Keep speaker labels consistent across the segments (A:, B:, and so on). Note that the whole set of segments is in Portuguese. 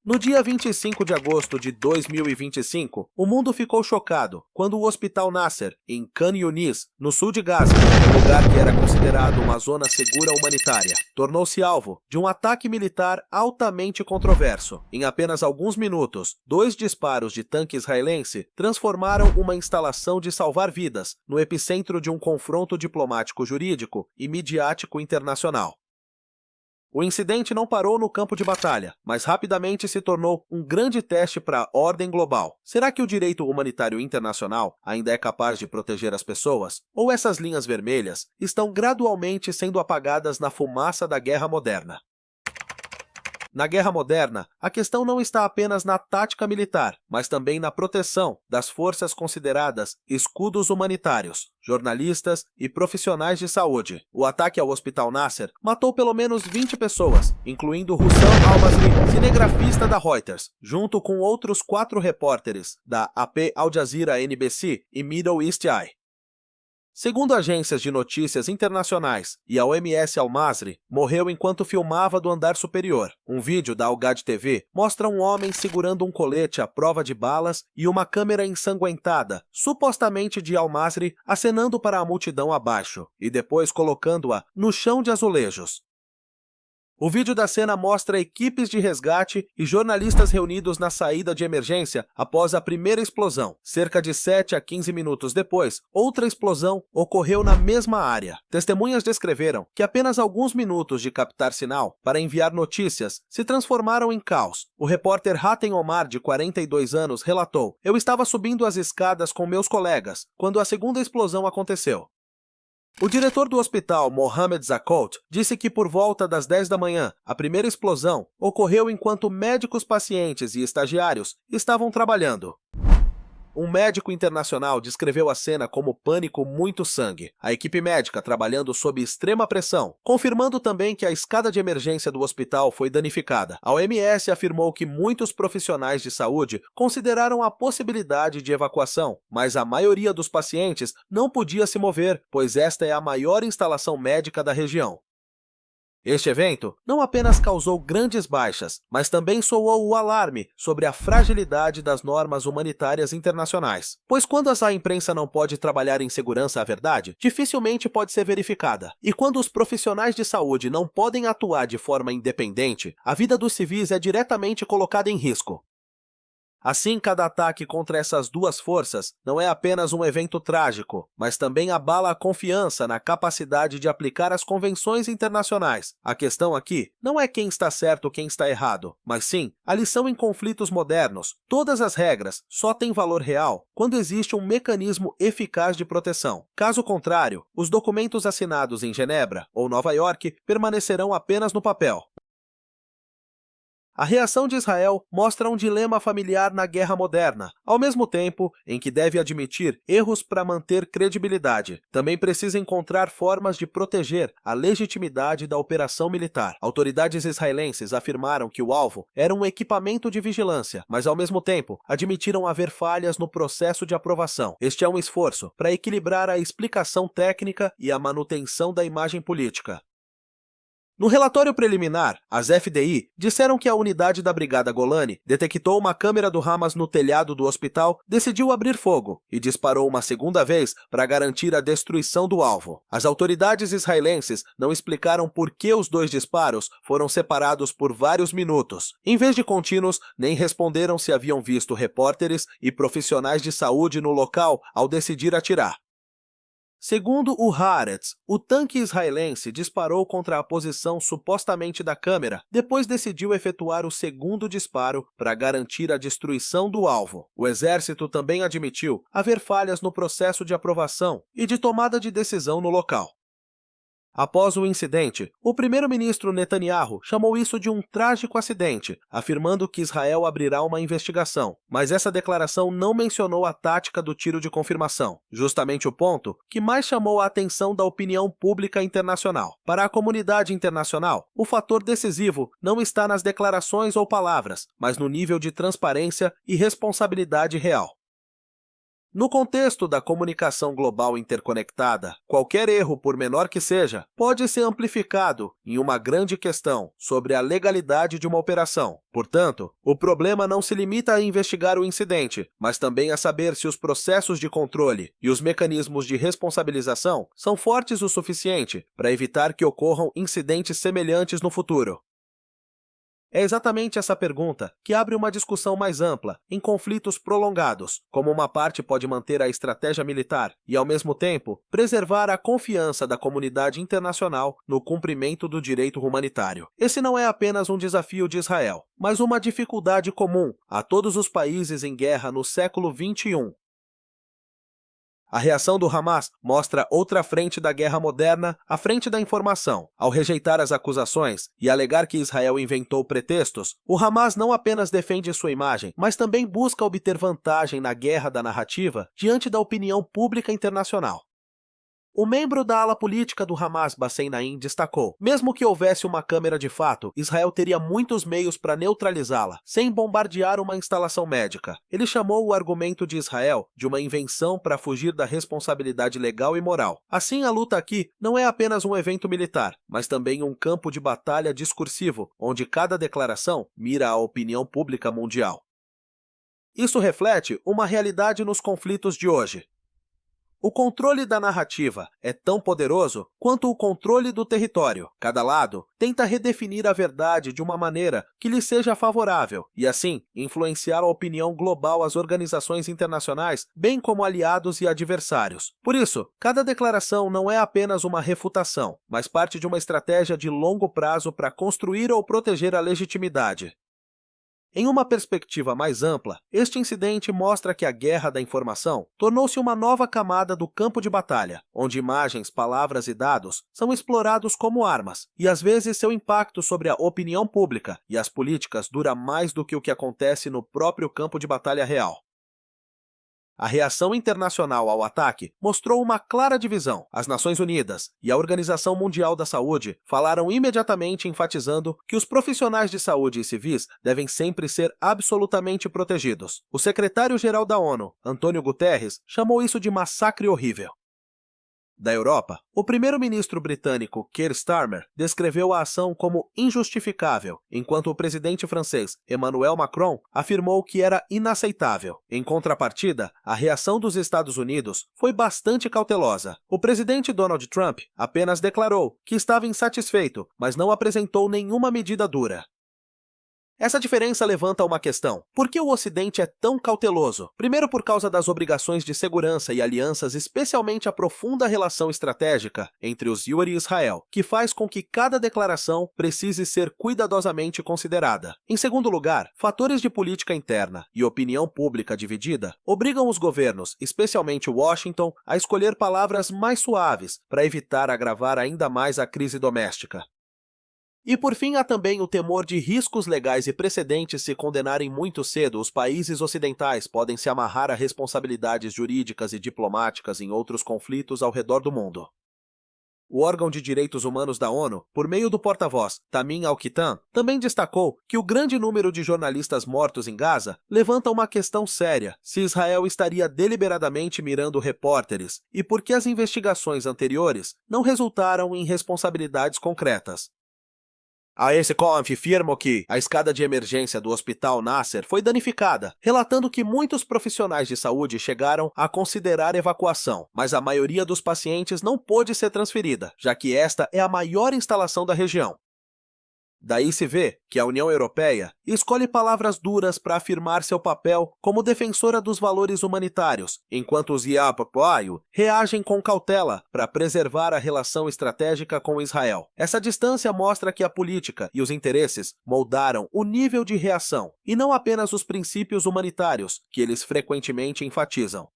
A: No dia 25 de agosto de 2025, o mundo ficou chocado quando o Hospital Nasser, em Khan Yunis, no sul de Gaza, um lugar que era considerado uma zona segura humanitária, tornou-se alvo de um ataque militar altamente controverso. Em apenas alguns minutos, 2 disparos de tanque israelense transformaram uma instalação de salvar vidas no epicentro de um confronto diplomático, jurídico e midiático internacional. O incidente não parou no campo de batalha, mas rapidamente se tornou um grande teste para a ordem global. Será que o direito humanitário internacional ainda é capaz de proteger as pessoas? Ou essas linhas vermelhas estão gradualmente sendo apagadas na fumaça da guerra moderna? Na guerra moderna, a questão não está apenas na tática militar, mas também na proteção das forças consideradas escudos humanitários, jornalistas e profissionais de saúde. O ataque ao Hospital Nasser matou pelo menos 20 pessoas, incluindo Hussam al-Masri, cinegrafista da Reuters, junto com outros 4 repórteres da AP Al Jazeera NBC e Middle East Eye. Segundo agências de notícias internacionais e a OMS, al-Masri morreu enquanto filmava do andar superior. Um vídeo da Al-Gad TV mostra um homem segurando um colete à prova de balas e uma câmera ensanguentada, supostamente de al-Masri, acenando para a multidão abaixo e depois colocando-a no chão de azulejos. O vídeo da cena mostra equipes de resgate e jornalistas reunidos na saída de emergência após a primeira explosão. Cerca de 7 a 15 minutos depois, outra explosão ocorreu na mesma área. Testemunhas descreveram que apenas alguns minutos de captar sinal para enviar notícias se transformaram em caos. O repórter Hatem Omar, de 42 anos, relatou: "Eu estava subindo as escadas com meus colegas quando a segunda explosão aconteceu." O diretor do hospital, Mohamed Zakot, disse que por volta das 10 da manhã, a primeira explosão ocorreu enquanto médicos, pacientes e estagiários estavam trabalhando. Um médico internacional descreveu a cena como pânico, muito sangue. A equipe médica trabalhando sob extrema pressão, confirmando também que a escada de emergência do hospital foi danificada. A OMS afirmou que muitos profissionais de saúde consideraram a possibilidade de evacuação, mas a maioria dos pacientes não podia se mover, pois esta é a maior instalação médica da região. Este evento não apenas causou grandes baixas, mas também soou o alarme sobre a fragilidade das normas humanitárias internacionais. Pois quando a imprensa não pode trabalhar em segurança, a verdade dificilmente pode ser verificada. E quando os profissionais de saúde não podem atuar de forma independente, a vida dos civis é diretamente colocada em risco. Assim, cada ataque contra essas duas forças não é apenas um evento trágico, mas também abala a confiança na capacidade de aplicar as convenções internacionais. A questão aqui não é quem está certo ou quem está errado, mas sim a lição em conflitos modernos. Todas as regras só têm valor real quando existe um mecanismo eficaz de proteção. Caso contrário, os documentos assinados em Genebra ou Nova York permanecerão apenas no papel. A reação de Israel mostra um dilema familiar na guerra moderna, ao mesmo tempo em que deve admitir erros para manter credibilidade. Também precisa encontrar formas de proteger a legitimidade da operação militar. Autoridades israelenses afirmaram que o alvo era um equipamento de vigilância, mas ao mesmo tempo admitiram haver falhas no processo de aprovação. Este é um esforço para equilibrar a explicação técnica e a manutenção da imagem política. No relatório preliminar, as FDI disseram que a unidade da Brigada Golani detectou uma câmera do Hamas no telhado do hospital, decidiu abrir fogo e disparou uma segunda vez para garantir a destruição do alvo. As autoridades israelenses não explicaram por que os 2 disparos foram separados por vários minutos. Em vez de contínuos, nem responderam se haviam visto repórteres e profissionais de saúde no local ao decidir atirar. Segundo o Haaretz, o tanque israelense disparou contra a posição supostamente da câmera, depois decidiu efetuar o segundo disparo para garantir a destruição do alvo. O exército também admitiu haver falhas no processo de aprovação e de tomada de decisão no local. Após o incidente, o primeiro-ministro Netanyahu chamou isso de um trágico acidente, afirmando que Israel abrirá uma investigação. Mas essa declaração não mencionou a tática do tiro de confirmação, justamente o ponto que mais chamou a atenção da opinião pública internacional. Para a comunidade internacional, o fator decisivo não está nas declarações ou palavras, mas no nível de transparência e responsabilidade real. No contexto da comunicação global interconectada, qualquer erro, por menor que seja, pode ser amplificado em uma grande questão sobre a legalidade de uma operação. Portanto, o problema não se limita a investigar o incidente, mas também a saber se os processos de controle e os mecanismos de responsabilização são fortes o suficiente para evitar que ocorram incidentes semelhantes no futuro. É exatamente essa pergunta que abre uma discussão mais ampla em conflitos prolongados, como uma parte pode manter a estratégia militar e, ao mesmo tempo, preservar a confiança da comunidade internacional no cumprimento do direito humanitário. Esse não é apenas um desafio de Israel, mas uma dificuldade comum a todos os países em guerra no século XXI. A reação do Hamas mostra outra frente da guerra moderna, a frente da informação. Ao rejeitar as acusações e alegar que Israel inventou pretextos, o Hamas não apenas defende sua imagem, mas também busca obter vantagem na guerra da narrativa diante da opinião pública internacional. O membro da ala política do Hamas, Bassem Naim, destacou: mesmo que houvesse uma câmera de fato, Israel teria muitos meios para neutralizá-la, sem bombardear uma instalação médica. Ele chamou o argumento de Israel de uma invenção para fugir da responsabilidade legal e moral. Assim, a luta aqui não é apenas um evento militar, mas também um campo de batalha discursivo, onde cada declaração mira a opinião pública mundial. Isso reflete uma realidade nos conflitos de hoje. O controle da narrativa é tão poderoso quanto o controle do território. Cada lado tenta redefinir a verdade de uma maneira que lhe seja favorável e, assim, influenciar a opinião global às organizações internacionais, bem como aliados e adversários. Por isso, cada declaração não é apenas uma refutação, mas parte de uma estratégia de longo prazo para construir ou proteger a legitimidade. Em uma perspectiva mais ampla, este incidente mostra que a guerra da informação tornou-se uma nova camada do campo de batalha, onde imagens, palavras e dados são explorados como armas, e às vezes seu impacto sobre a opinião pública e as políticas dura mais do que o que acontece no próprio campo de batalha real. A reação internacional ao ataque mostrou uma clara divisão. As Nações Unidas e a Organização Mundial da Saúde falaram imediatamente enfatizando que os profissionais de saúde e civis devem sempre ser absolutamente protegidos. O secretário-geral da ONU, Antônio Guterres, chamou isso de massacre horrível. Da Europa, o primeiro-ministro britânico Keir Starmer descreveu a ação como injustificável, enquanto o presidente francês Emmanuel Macron afirmou que era inaceitável. Em contrapartida, a reação dos Estados Unidos foi bastante cautelosa. O presidente Donald Trump apenas declarou que estava insatisfeito, mas não apresentou nenhuma medida dura. Essa diferença levanta uma questão: por que o Ocidente é tão cauteloso? Primeiro, por causa das obrigações de segurança e alianças, especialmente a profunda relação estratégica entre os UAE e Israel, que faz com que cada declaração precise ser cuidadosamente considerada. Em segundo lugar, fatores de política interna e opinião pública dividida obrigam os governos, especialmente Washington, a escolher palavras mais suaves para evitar agravar ainda mais a crise doméstica. E por fim, há também o temor de riscos legais e precedentes. Se condenarem muito cedo, os países ocidentais podem se amarrar a responsabilidades jurídicas e diplomáticas em outros conflitos ao redor do mundo. O órgão de direitos humanos da ONU, por meio do porta-voz Tamim Al-Kitan, também destacou que o grande número de jornalistas mortos em Gaza levanta uma questão séria: se Israel estaria deliberadamente mirando repórteres e por que as investigações anteriores não resultaram em responsabilidades concretas. A ESCOM afirma que a escada de emergência do Hospital Nasser foi danificada, relatando que muitos profissionais de saúde chegaram a considerar evacuação, mas a maioria dos pacientes não pôde ser transferida, já que esta é a maior instalação da região. Daí se vê que a União Europeia escolhe palavras duras para afirmar seu papel como defensora dos valores humanitários, enquanto os IAPAPAIO reagem com cautela para preservar a relação estratégica com Israel. Essa distância mostra que a política e os interesses moldaram o nível de reação, e não apenas os princípios humanitários que eles frequentemente enfatizam.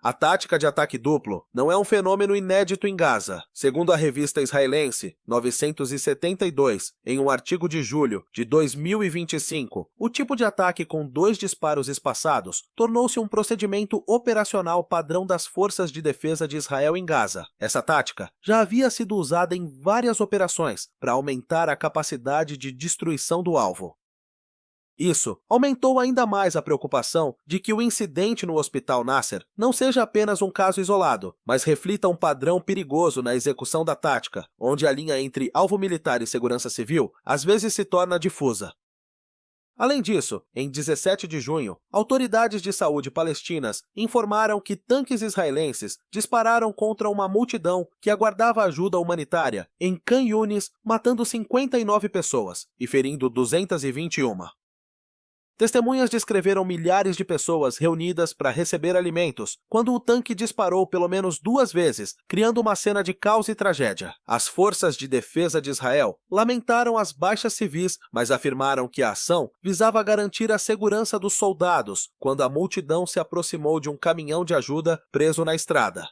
A: A tática de ataque duplo não é um fenômeno inédito em Gaza. Segundo a revista israelense 972, em um artigo de julho de 2025, o tipo de ataque com 2 disparos espaçados tornou-se um procedimento operacional padrão das forças de defesa de Israel em Gaza. Essa tática já havia sido usada em várias operações para aumentar a capacidade de destruição do alvo. Isso aumentou ainda mais a preocupação de que o incidente no Hospital Nasser não seja apenas um caso isolado, mas reflita um padrão perigoso na execução da tática, onde a linha entre alvo militar e segurança civil às vezes se torna difusa. Além disso, em 17 de junho, autoridades de saúde palestinas informaram que tanques israelenses dispararam contra uma multidão que aguardava ajuda humanitária em Khan Yunis, matando 59 pessoas e ferindo 221. Testemunhas descreveram milhares de pessoas reunidas para receber alimentos quando o tanque disparou pelo menos 2 vezes, criando uma cena de caos e tragédia. As forças de defesa de Israel lamentaram as baixas civis, mas afirmaram que a ação visava garantir a segurança dos soldados quando a multidão se aproximou de um caminhão de ajuda preso na estrada.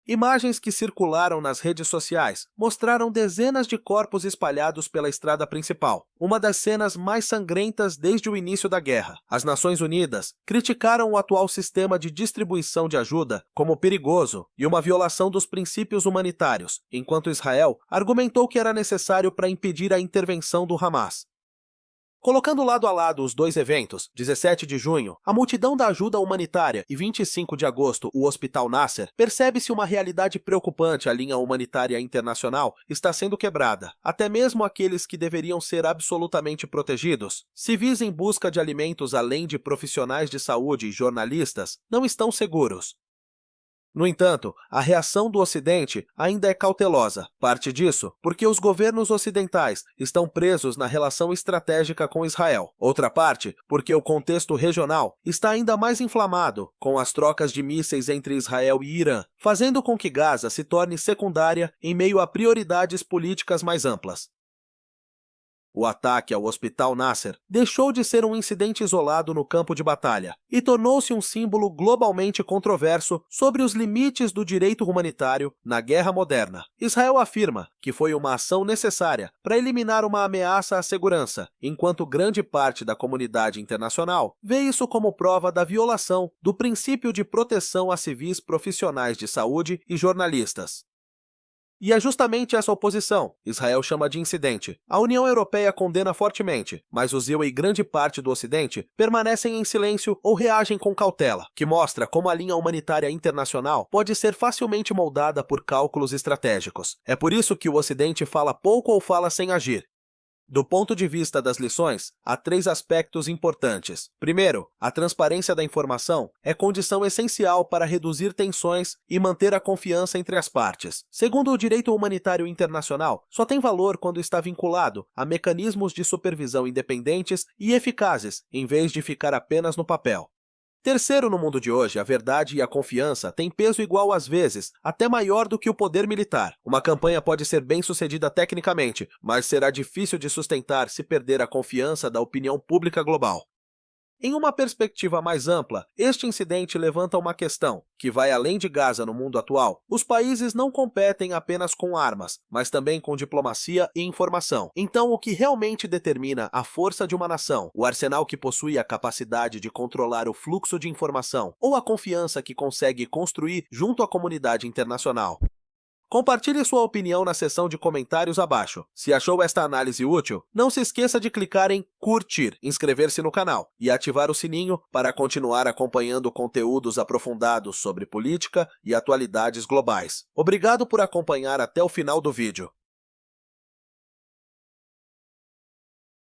A: Imagens que circularam nas redes sociais mostraram dezenas de corpos espalhados pela estrada principal, uma das cenas mais sangrentas desde o início da guerra. As Nações Unidas criticaram o atual sistema de distribuição de ajuda como perigoso e uma violação dos princípios humanitários, enquanto Israel argumentou que era necessário para impedir a intervenção do Hamas. Colocando lado a lado os dois eventos, 17 de junho, a multidão da ajuda humanitária e 25 de agosto, o Hospital Nasser, percebe-se uma realidade preocupante. A linha humanitária internacional está sendo quebrada. Até mesmo aqueles que deveriam ser absolutamente protegidos, civis em busca de alimentos além de profissionais de saúde e jornalistas, não estão seguros. No entanto, a reação do Ocidente ainda é cautelosa. Parte disso porque os governos ocidentais estão presos na relação estratégica com Israel. Outra parte porque o contexto regional está ainda mais inflamado, com as trocas de mísseis entre Israel e Irã, fazendo com que Gaza se torne secundária em meio a prioridades políticas mais amplas. O ataque ao Hospital Nasser deixou de ser um incidente isolado no campo de batalha e tornou-se um símbolo globalmente controverso sobre os limites do direito humanitário na guerra moderna. Israel afirma que foi uma ação necessária para eliminar uma ameaça à segurança, enquanto grande parte da comunidade internacional vê isso como prova da violação do princípio de proteção a civis profissionais de saúde e jornalistas. E é justamente essa oposição Israel chama de incidente. A União Europeia condena fortemente, mas o ZEU e grande parte do Ocidente permanecem em silêncio ou reagem com cautela, que mostra como a linha humanitária internacional pode ser facilmente moldada por cálculos estratégicos. É por isso que o Ocidente fala pouco ou fala sem agir. Do ponto de vista das lições, há 3 aspectos importantes. Primeiro, a transparência da informação é condição essencial para reduzir tensões e manter a confiança entre as partes. Segundo, o direito humanitário internacional só tem valor quando está vinculado a mecanismos de supervisão independentes e eficazes, em vez de ficar apenas no papel. Terceiro, no mundo de hoje, a verdade e a confiança têm peso igual às vezes, até maior do que o poder militar. Uma campanha pode ser bem-sucedida tecnicamente, mas será difícil de sustentar se perder a confiança da opinião pública global. Em uma perspectiva mais ampla, este incidente levanta uma questão que vai além de Gaza no mundo atual. Os países não competem apenas com armas, mas também com diplomacia e informação. Então, o que realmente determina a força de uma nação, o arsenal que possui a capacidade de controlar o fluxo de informação ou a confiança que consegue construir junto à comunidade internacional? Compartilhe sua opinião na seção de comentários abaixo. Se achou esta análise útil, não se esqueça de clicar em curtir, inscrever-se no canal e ativar o sininho para continuar acompanhando conteúdos aprofundados sobre política e atualidades globais. Obrigado por acompanhar até o final do vídeo.